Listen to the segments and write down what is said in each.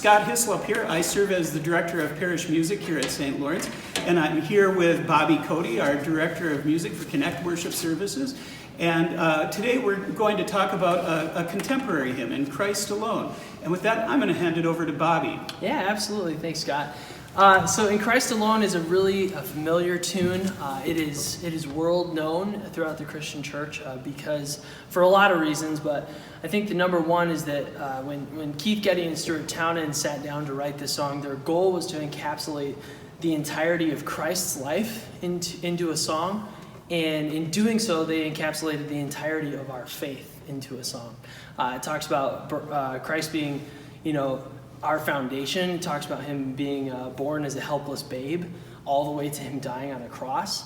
Scott Hislop here. I serve as the Director of Parish Music here at St. Lawrence, and I'm here with Bobby Cody, our Director of Music for Connect Worship Services. And today we're going to talk about a contemporary hymn, In Christ Alone. And with that, I'm going to hand it over to Bobby. Yeah, absolutely. Thanks, Scott. So In Christ Alone is a familiar tune. It is world known throughout the Christian church because for a lot of reasons, but I think the number one is that when Keith Getty and Stuart Townend sat down to write this song, their goal was to encapsulate the entirety of Christ's life into a song, and in doing so, they encapsulated the entirety of our faith into a song. It talks about Christ being, our foundation. It talks about him being born as a helpless babe, all the way to him dying on a cross.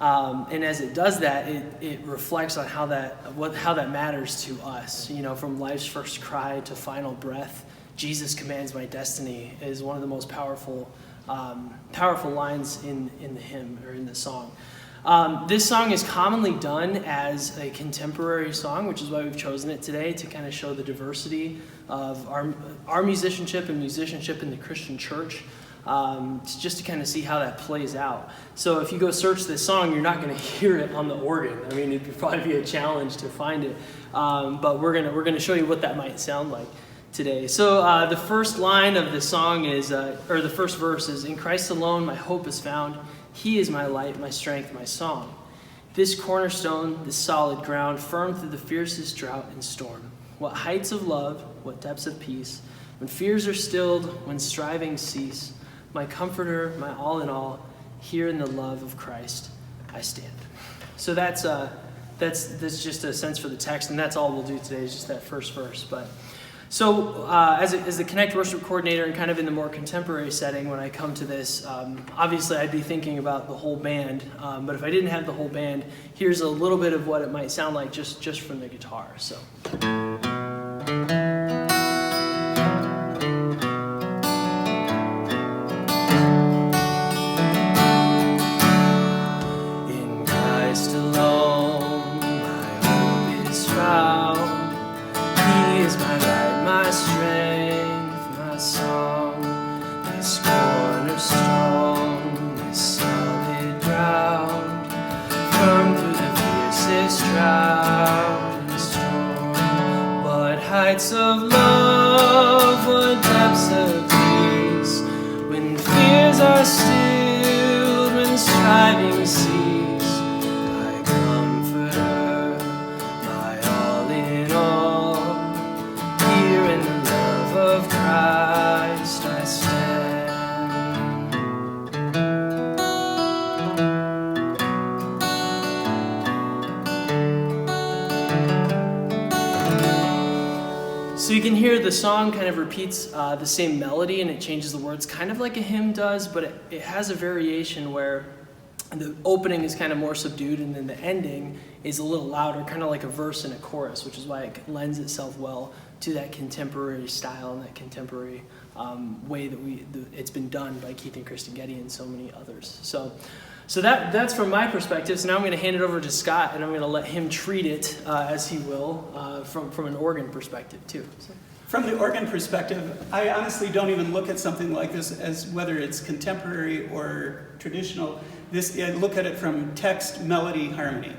And as it does that, it reflects on how that matters to us. From life's first cry to final breath, Jesus commands my destiny is one of the most powerful lines in the hymn or in the song. This song is commonly done as a contemporary song, which is why we've chosen it today, to kind of show the diversity of our musicianship and musicianship in the Christian church, just to kind of see how that plays out. So if you go search this song, you're not going to hear it on the organ. I mean, it'd probably be a challenge to find it, but we're gonna show you what that might sound like today. So the first line of the song is, or the first verse is, "In Christ alone my hope is found. He is my light, my strength, my song. This cornerstone, this solid ground, firm through the fiercest drought and storm. What heights of love, what depths of peace, when fears are stilled, when strivings cease, my comforter, my all in all, here in the love of Christ I stand." So that's just a sense for the text, and that's all we'll do today is just that first verse. But so as the Connect Worship Coordinator and kind of in the more contemporary setting, when I come to this, obviously I'd be thinking about the whole band, but if I didn't have the whole band, here's a little bit of what it might sound like just from the guitar. So. In Christ alone, my hope is found. He is my light, my strength, my song, this cornerstone, this solid ground, firm through the fiercest drought and storm. What heights of love, what depths of peace, when fears are stilled, when striving cease, my comforter, my all in all, here in the love of Christ I stand. So you can hear the song kind of repeats the same melody, and it changes the words kind of like a hymn does, but it has a variation where the opening is kind of more subdued, and then the ending is a little louder, kind of like a verse and a chorus, which is why it lends itself well to that contemporary style and that contemporary way that it's been done by Keith and Kristen Getty and so many others. So that's from my perspective. So now I'm going to hand it over to Scott, and I'm going to let him treat it as he will from an organ perspective too. So. From the organ perspective, I honestly don't even look at something like this as whether it's contemporary or traditional. I look at it from text, melody, harmony.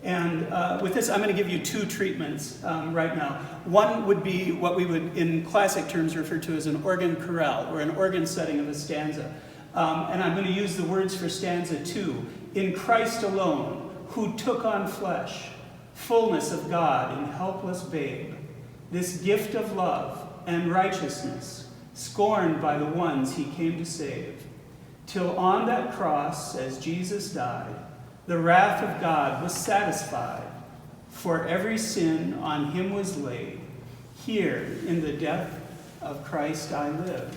And with this, I'm going to give you two treatments right now. One would be what we would, in classic terms, refer to as an organ chorale, or an organ setting of a stanza. And I'm going to use the words for stanza 2. In Christ alone, who took on flesh, fullness of God in helpless babe, this gift of love and righteousness, scorned by the ones he came to save. Till on that cross, as Jesus died, the wrath of God was satisfied, for every sin on him was laid. Here in the death of Christ I live.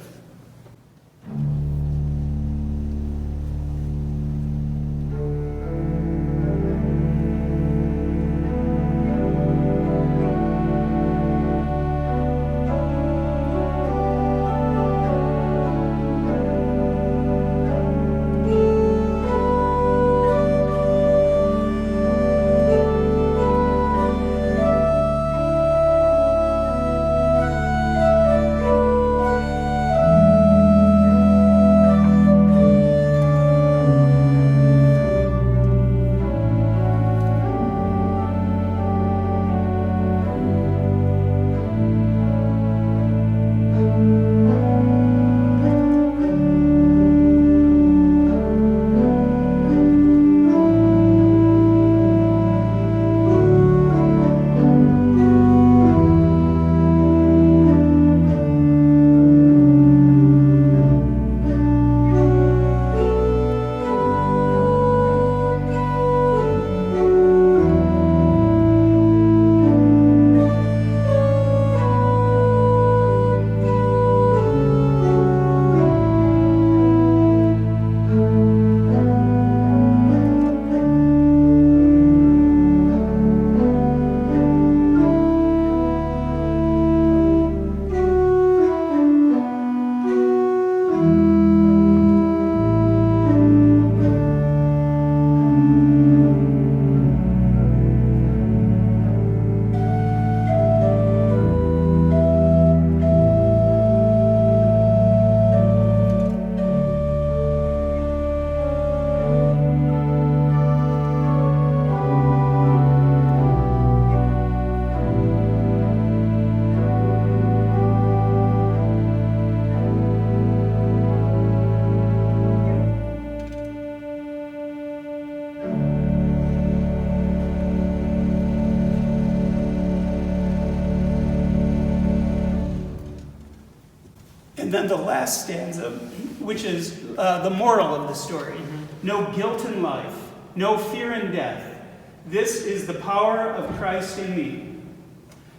then the last stanza, which is the moral of the story. No guilt in life, no fear in death. This is the power of Christ in me.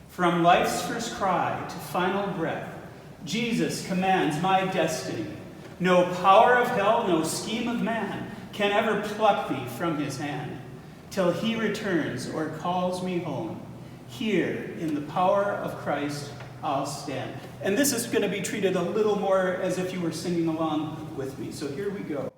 From life's first cry to final breath, Jesus commands my destiny. No power of hell, no scheme of man can ever pluck me from his hand, till he returns or calls me home. Here, in the power of Christ, I'll stand. And this is going to be treated a little more as if you were singing along with me. So here we go.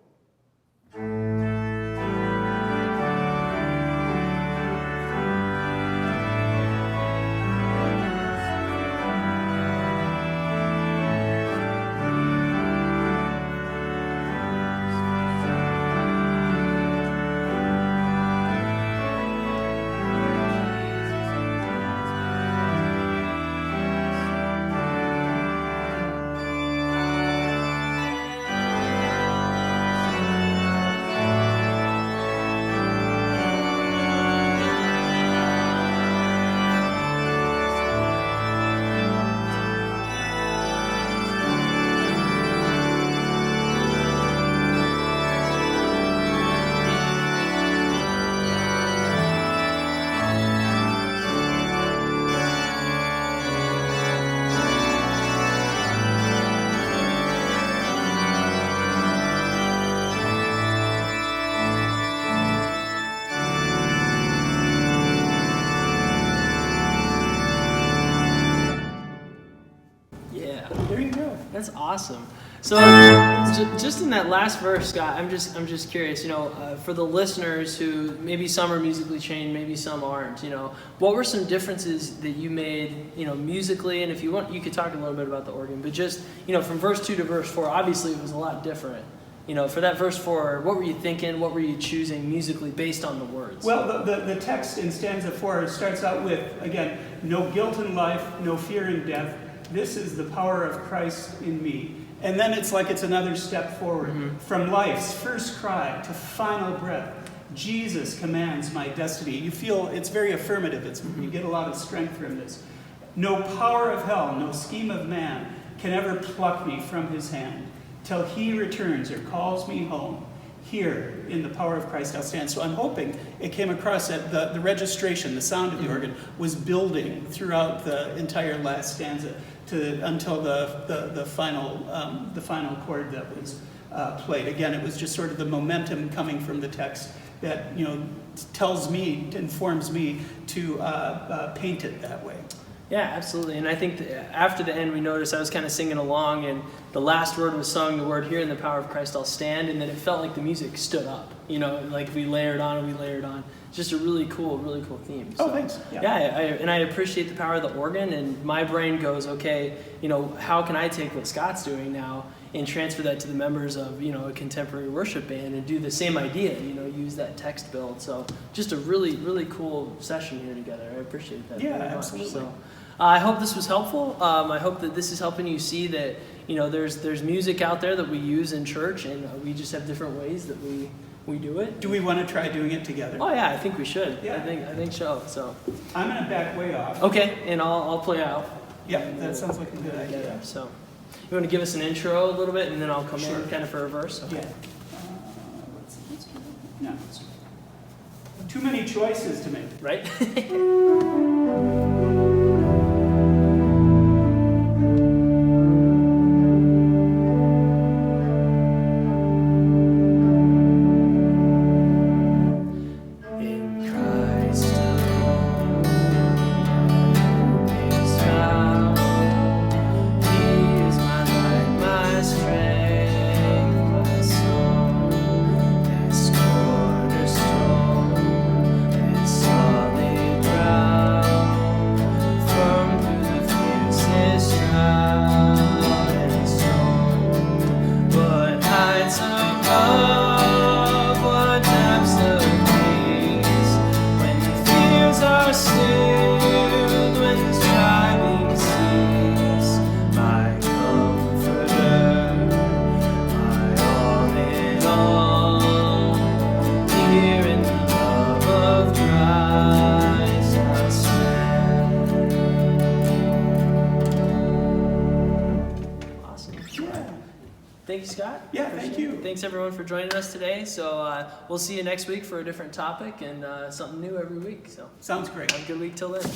There you go. That's awesome. So, just in that last verse, Scott, I'm just curious. For the listeners who maybe some are musically trained, maybe some aren't. What were some differences that you made, musically? And if you want, you could talk a little bit about the organ. But just, from verse 2 to verse 4, obviously it was a lot different. For that verse 4, what were you thinking? What were you choosing musically based on the words? Well, the text in stanza 4 starts out with, again, no guilt in life, no fear in death. This is the power of Christ in me. And then it's like it's another step forward. From life's first cry to final breath, Jesus commands my destiny. You feel it's very affirmative. You get a lot of strength from this. No power of hell, no scheme of man can ever pluck me from his hand, till he returns or calls me home. Here, in the power of Christ, I'll stand. So I'm hoping it came across that the registration, the sound of the organ, was building throughout the entire last stanza until the final chord that was played. Again, it was just sort of the momentum coming from the text that informs me to paint it that way. Yeah, absolutely. And I think after the end, we noticed I was kind of singing along, and the last word was sung, the word, here in the power of Christ I'll stand, and then it felt like the music stood up, like we layered on and we layered on. Just a really cool theme. So, thanks. Yeah, I appreciate the power of the organ, and my brain goes, okay, how can I take what Scott's doing now and transfer that to the members of, a contemporary worship band and do the same idea, use that text build. So just a really, really cool session here together. I appreciate that very much. Absolutely. So I hope this was helpful. I hope that this is helping you see that, there's music out there that we use in church, and we just have different ways that we do it. Do we want to try doing it together? Oh yeah, I think we should. Yeah. I think so. So I'm going to back way off. okay, and I'll play out. Yeah, that sounds like a good idea. Together. So you want to give us an intro a little bit, and then I'll come in kind of for a verse. Okay. Yeah. Let's do that. No, too many choices to make. Right. you, Scott. Yeah, thank you. Thanks everyone for joining us today. So we'll see you next week for a different topic and something new every week. So Sounds great. have a good week till then.